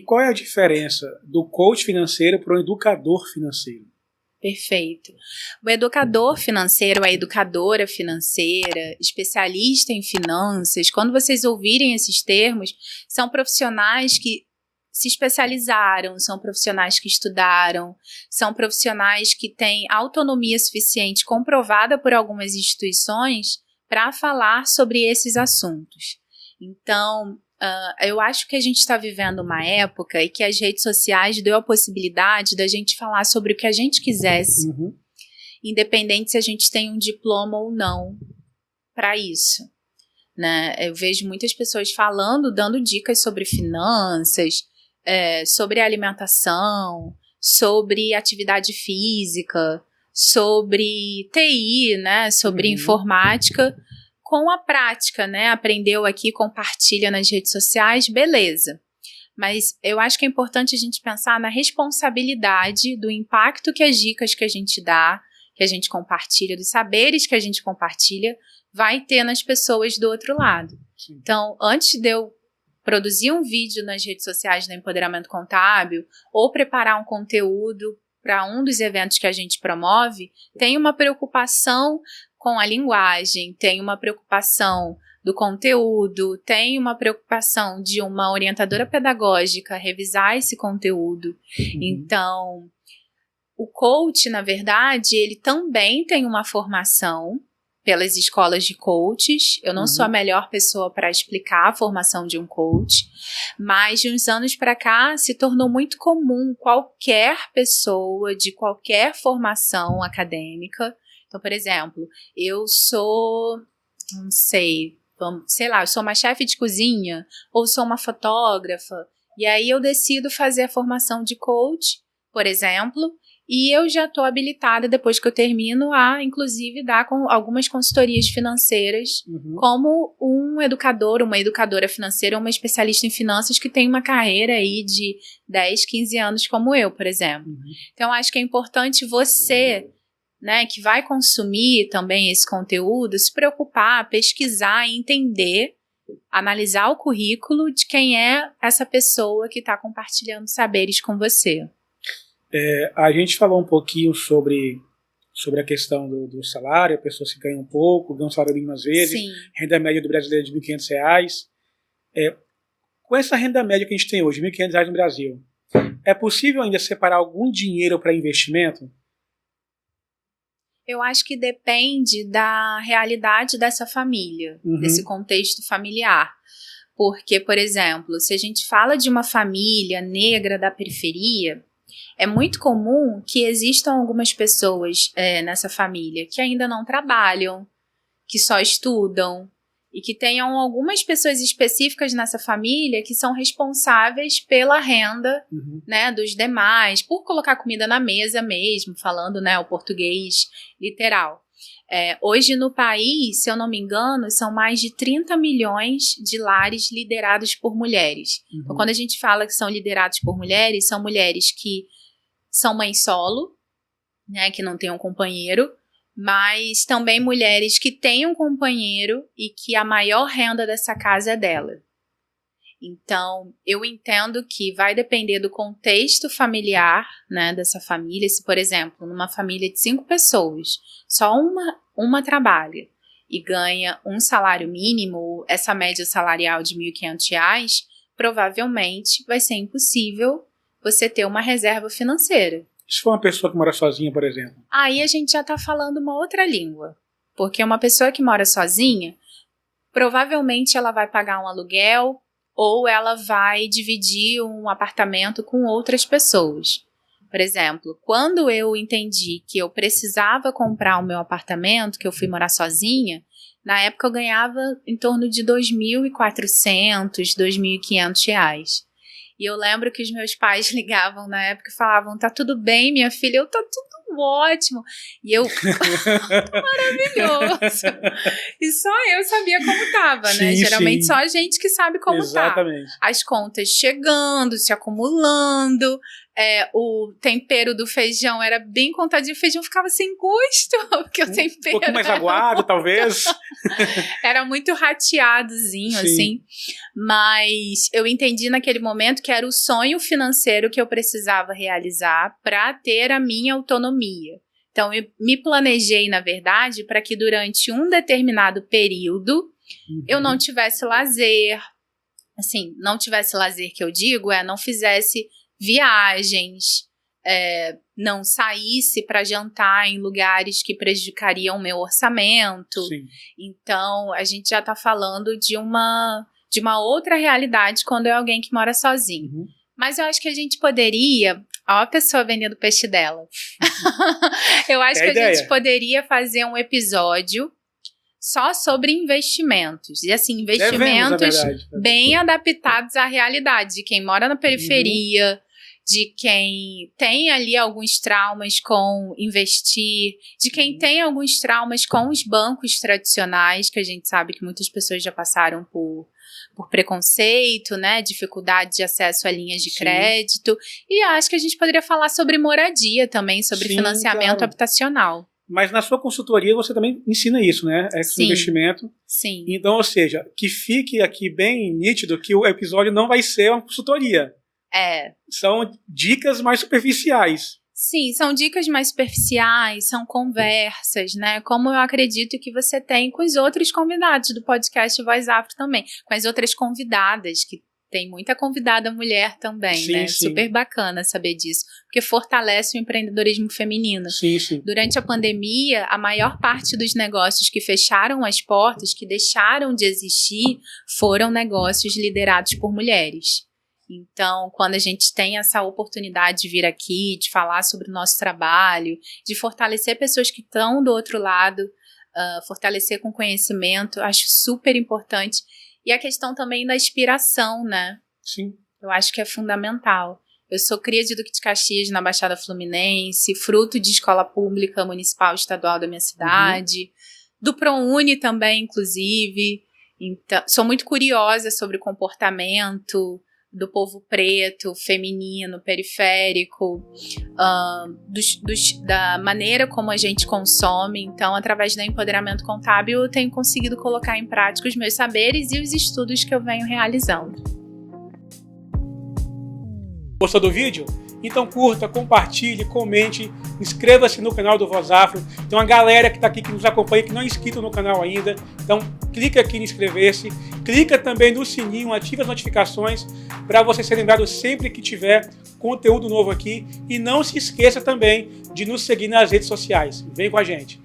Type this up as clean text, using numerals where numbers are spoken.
E qual é a diferença do coach financeiro para o educador financeiro? Perfeito. O educador financeiro, a educadora financeira, especialista em finanças, quando vocês ouvirem esses termos, são profissionais que se especializaram, são profissionais que estudaram, são profissionais que têm autonomia suficiente comprovada por algumas instituições para falar sobre esses assuntos. Então, eu acho que a gente está vivendo uma época e que as redes sociais deu a possibilidade da gente falar sobre o que a gente quisesse, independente se a gente tem um diploma ou não para isso, né? Eu vejo muitas pessoas falando, dando dicas sobre finanças, sobre alimentação, sobre atividade física, sobre TI, né? Sobre informática, com a prática, né? Aprendeu aqui, compartilha nas redes sociais, beleza. Mas eu acho que é importante a gente pensar na responsabilidade do impacto que as dicas que a gente dá, que a gente compartilha, dos saberes que a gente compartilha, vai ter nas pessoas do outro lado. Sim. Então, antes de eu produzir um vídeo nas redes sociais do Empoderamento Contábil ou preparar um conteúdo para um dos eventos que a gente promove, tem uma preocupação com a linguagem, tem uma preocupação do conteúdo, tem uma preocupação de uma orientadora pedagógica revisar esse conteúdo. Então, o coach, na verdade, ele também tem uma formação pelas escolas de coaches. Eu não sou a melhor pessoa para explicar a formação de um coach, mas de uns anos para cá se tornou muito comum qualquer pessoa de qualquer formação acadêmica. Então, por exemplo, eu sou, não sei, sei lá, eu sou uma chefe de cozinha ou sou uma fotógrafa, e aí eu decido fazer a formação de coach, por exemplo, e eu já estou habilitada, depois que eu termino, a, inclusive, dar com algumas consultorias financeiras, como um educador, uma educadora financeira, uma especialista em finanças que tem uma carreira aí de 10, 15 anos, como eu, por exemplo. Então, acho que é importante você, né, que vai consumir também esse conteúdo, se preocupar, pesquisar e entender, analisar o currículo de quem é essa pessoa que está compartilhando saberes com você. A gente falou um pouquinho sobre a questão do salário, a pessoa se ganha um pouco, ganha um salário mínimo às vezes, Sim. Renda média do brasileiro de R$ 1.500. Com essa renda média que a gente tem hoje, R$ 1.500 no Brasil, é possível ainda separar algum dinheiro para investimento? Eu acho que depende da realidade dessa família, desse contexto familiar. Porque, por exemplo, se a gente fala de uma família negra da periferia, é muito comum que existam algumas pessoas nessa família que ainda não trabalham, que só estudam, e que tenham algumas pessoas específicas nessa família que são responsáveis pela renda, né, dos demais, por colocar comida na mesa mesmo, falando, né, o português literal. Hoje no país, se eu não me engano, são mais de 30 milhões de lares liderados por mulheres. Então, quando a gente fala que são liderados por mulheres, são mulheres que são mães solo, né, que não têm um companheiro, mas também mulheres que têm um companheiro e que a maior renda dessa casa é dela. Então, eu entendo que vai depender do contexto familiar, né, dessa família. Se, por exemplo, numa família de 5 pessoas, só uma trabalha e ganha um salário mínimo, essa média salarial de R$ 1.500, provavelmente vai ser impossível você ter uma reserva financeira. Se for uma pessoa que mora sozinha, por exemplo? Aí a gente já está falando uma outra língua. Porque uma pessoa que mora sozinha, provavelmente ela vai pagar um aluguel ou ela vai dividir um apartamento com outras pessoas. Por exemplo, quando eu entendi que eu precisava comprar o meu apartamento, que eu fui morar sozinha, na época eu ganhava em torno de R$ 2.400, R$ 2.500. E eu lembro que os meus pais ligavam na época e falavam, tá tudo bem, minha filha? Eu, tá tudo ótimo. E eu, maravilhoso. E só eu sabia como tava, né? Geralmente só a gente que sabe como tá. As contas chegando, se acumulando, o tempero do feijão era bem contadinho, o feijão ficava sem gosto, porque o tempero... Um pouquinho mais aguado, talvez. Era muito rateadozinho, Sim. assim. Mas eu entendi naquele momento que era o sonho financeiro que eu precisava realizar para ter a minha autonomia. Então, eu me planejei, na verdade, para que durante um determinado período eu não tivesse lazer. Assim, não tivesse lazer que eu digo, não fizesse viagens, não saísse para jantar em lugares que prejudicariam o meu orçamento. Sim. Então, a gente já está falando de uma outra realidade quando é alguém que mora sozinho. Uhum. Mas eu acho que a gente poderia... Ó, a pessoa vendendo peixe dela. Eu acho que a gente poderia fazer um episódio só sobre investimentos. E assim, investimentos bem adaptados à realidade de quem mora na periferia, de quem tem ali alguns traumas com investir, de quem tem alguns traumas com os bancos tradicionais, que a gente sabe que muitas pessoas já passaram por preconceito, né, dificuldade de acesso a linhas de crédito. E acho que a gente poderia falar sobre moradia também, sobre financiamento habitacional. Mas na sua consultoria você também ensina isso, né? Esse investimento. Sim. Então, ou seja, que fique aqui bem nítido que o episódio não vai ser uma consultoria. São dicas mais superficiais. Sim, são dicas mais superficiais, são conversas, né? Como eu acredito que você tem com os outros convidados do podcast Voz Afro também. Com as outras convidadas, que tem muita convidada mulher também, sim, né? Sim. Super bacana saber disso, porque fortalece o empreendedorismo feminino. Sim, sim. Durante a pandemia, a maior parte dos negócios que fecharam as portas, que deixaram de existir, foram negócios liderados por mulheres. Então, quando a gente tem essa oportunidade de vir aqui, de falar sobre o nosso trabalho, de fortalecer pessoas que estão do outro lado, fortalecer com conhecimento, acho super importante. E a questão também da inspiração, né? Sim. Eu acho que é fundamental. Eu sou cria de Duque de Caxias, na Baixada Fluminense, fruto de escola pública municipal estadual da minha cidade, do ProUni também, inclusive. Então, sou muito curiosa sobre o comportamento do povo preto, feminino, periférico, da maneira como a gente consome. Então, através do empoderamento contábil, eu tenho conseguido colocar em prática os meus saberes e os estudos que eu venho realizando. Gostou do vídeo? Então curta, compartilhe, comente, inscreva-se no canal do Voz Afro. Tem uma galera que está aqui, que nos acompanha, que não é inscrito no canal ainda. Então clica aqui em inscrever-se, clica também no sininho, ativa as notificações para você ser lembrado sempre que tiver conteúdo novo aqui. E não se esqueça também de nos seguir nas redes sociais. Vem com a gente!